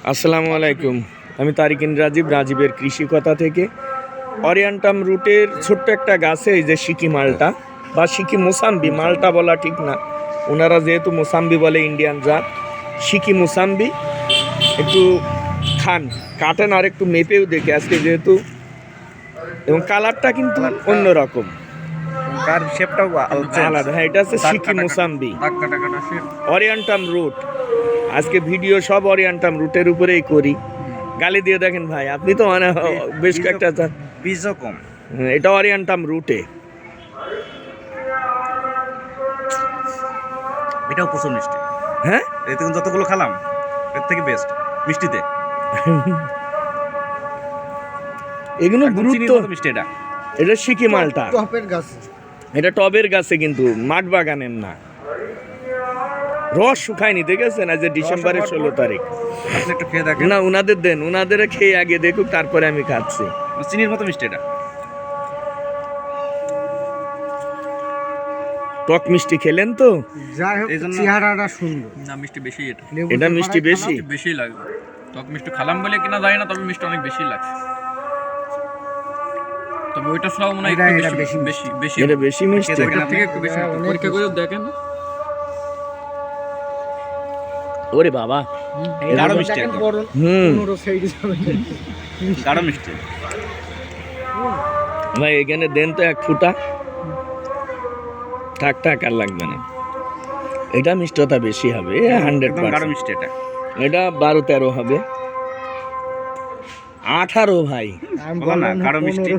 আসসালামু আলাইকুম। আমি তারিকিন রাজীবের কৃষি কথা থেকে। অরিয়ান্টাম রুটের ছোট্ট একটা গাছে এই যে সিকি মালটা বা সিকি মোসাম্বি, মালটা বলা ঠিক না, ওনারা যেহেতু মোসাম্বি বলে ইন্ডিয়ান জাত, সিকি মোসাম্বি একটু খান, কাটেন আর একটু মেপেও দেখে আজকে যেহেতু, এবং কালারটা কিন্তু অন্যরকম, তার শেপটাও আলাদা। হ্যাঁ, এটা হচ্ছে সিকি মোসাম্বি অরিয়ান্টাম রুট। আজকে ভিডিও সব অরিয়ান্টাম রুটের উপরেই করি। গালি দিয়ে দেখেন ভাই, আপনি তো মানে বেশ কয়েকটা বীজও কম। এটা অরিয়ান্টাম রুটে, এটাও প্রচুর মিষ্টি। হ্যাঁ, এতে যতগুলো খেলাম এর থেকে বেস্ট মিষ্টিতে। এগুলো গুরুত্ব মিষ্টি। এটা সিকি মালটা, টপের গাছে, এটা টবের গাছে, কিন্তু মাঠ বাগানের না। রস শুকায়নি, দেখেছেন? আজ ডিসেম্বরের 16 তারিখ। আপনি একটু খেয়ে দেখেন। না, উনাদের দেন, উনাদের খেয়ে আগে দেখুক, তারপরে আমি খাচ্ছি। চিনির মতো মিষ্টি এটা। টক মিষ্টি খেলেন তো? যাই হোক, চেহারাটা সুন্দর। না, মিষ্টি বেশি এটা। এটা মিষ্টি বেশি, বেশি লাগবে। টক মিষ্টি খালাম বলে কিনা জানি না, তবে মিষ্টি অনেক বেশি লাগছে। তবে ওইটা ছাড়াও মনে হয় একটু বেশি বেশি বেশি এটা বেশি মিষ্টি। ওইটার থেকে একটু বেশি। পরীক্ষা করে দেখেন। ওরে বাবা, গাঢ় মিষ্টি একদম। গাঢ় মিষ্টি ভাই, এখানে দেন তো এক ফুটা। থাক থাক, আর লাগবে না। এটা মিষ্টতা বেশি হবে, 100%। গাঢ় মিষ্টি এটা। এটা 12-13 হবে, 18 ভাই। গাঢ় মিষ্টি।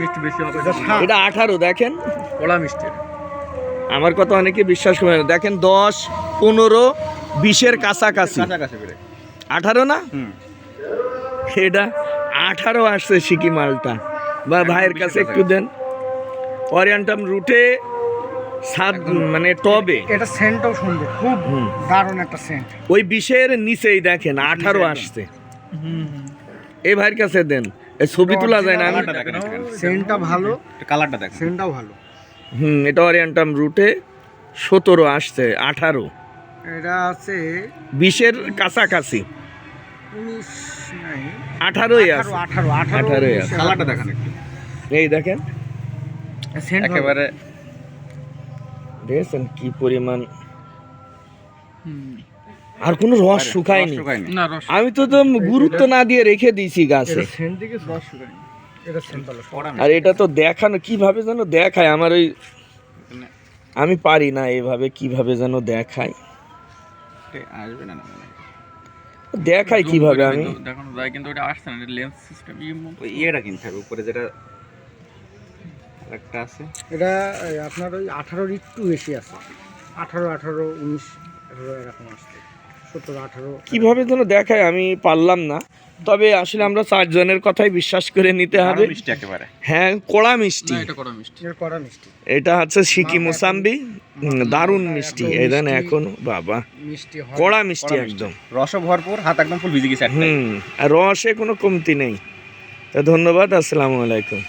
মিষ্টি বেশি হবে। এটা 18, দেখেন কলা মিষ্টি। আমার কথা অনেকে বিশ্বাস করে না। দেখেন 10, 15, 20-এর কাছাকাছি। 18 না? এটা 18 আসছে সিকি মালটা। বা ভাইয়ের কাছে একটু দেন। অরিয়ান্টাম রুটে স্বাদ মানে টবে, এটা সেন্টও সুন্দর, খুব দারুণ একটা সেন্ট। ওই 20-এর নিচেই দেখেন 18 আসছে। এই ভাইয়ের কাছে দেন, এই ছবি তোলা যায় না? সেন্টটা ভালো, কালারটা দেখেন, সেন্টটাও ভালো। এটা অরিয়ান্টাম রুটে 17 আসছে, 18। এটা আছে 20-এর কাছাকাছি, 19 নাই, 18ই আছে। 18 আছে। কালারটা দেখেন একটু। এই দেখেন, সেন্ট একেবারে দেখেছেন কি পরিমাণ, আর কোনো রস শুকায়নি। না, রস আমি তো গুরুত্ব না দিয়ে রেখে দিয়েছি গাছে। সেন্ট থেকে রস শুকায়নি, এটা সেন্ট ভালো। আর এটা তো দেখানো কিভাবে যেন দেখায়, আমার ওই আমি পারি না এভাবে, কিভাবে যেন দেখায়, আসবে না দেখায় কিভাবে আমি দেখানো যায়, কিন্তু ওটা আসছে না। লেন্স সিস্টেম ওই ইয়েটা কিনতে হবে উপরে, যেটা একটা আছে। এটা আপনার ওই 18 একটু বেশি আছে, 18, 19, 18 এরকম আসছে, 17, 18 কিভাবে যেন দেখায়, আমি পারলাম না। তবে আসলে আমরা 4 জনের কথাই বিশ্বাস করে নিতে হবে। মিষ্টি একেবারে। হ্যাঁ, কড়া মিষ্টি। এটা কড়া মিষ্টি। এর কড়া মিষ্টি। এটা হচ্ছে সিকি মোসাম্বি, দারুণ মিষ্টি। এই দেন এখন বাবা, মিষ্টি হয়, কড়া মিষ্টি একদম, রস ভরপুর, হাত একদম ফুল ভিজে গেছে। আর রসে কোনো কমতি নেই। তো ধন্যবাদ, আসসালামু আলাইকুম।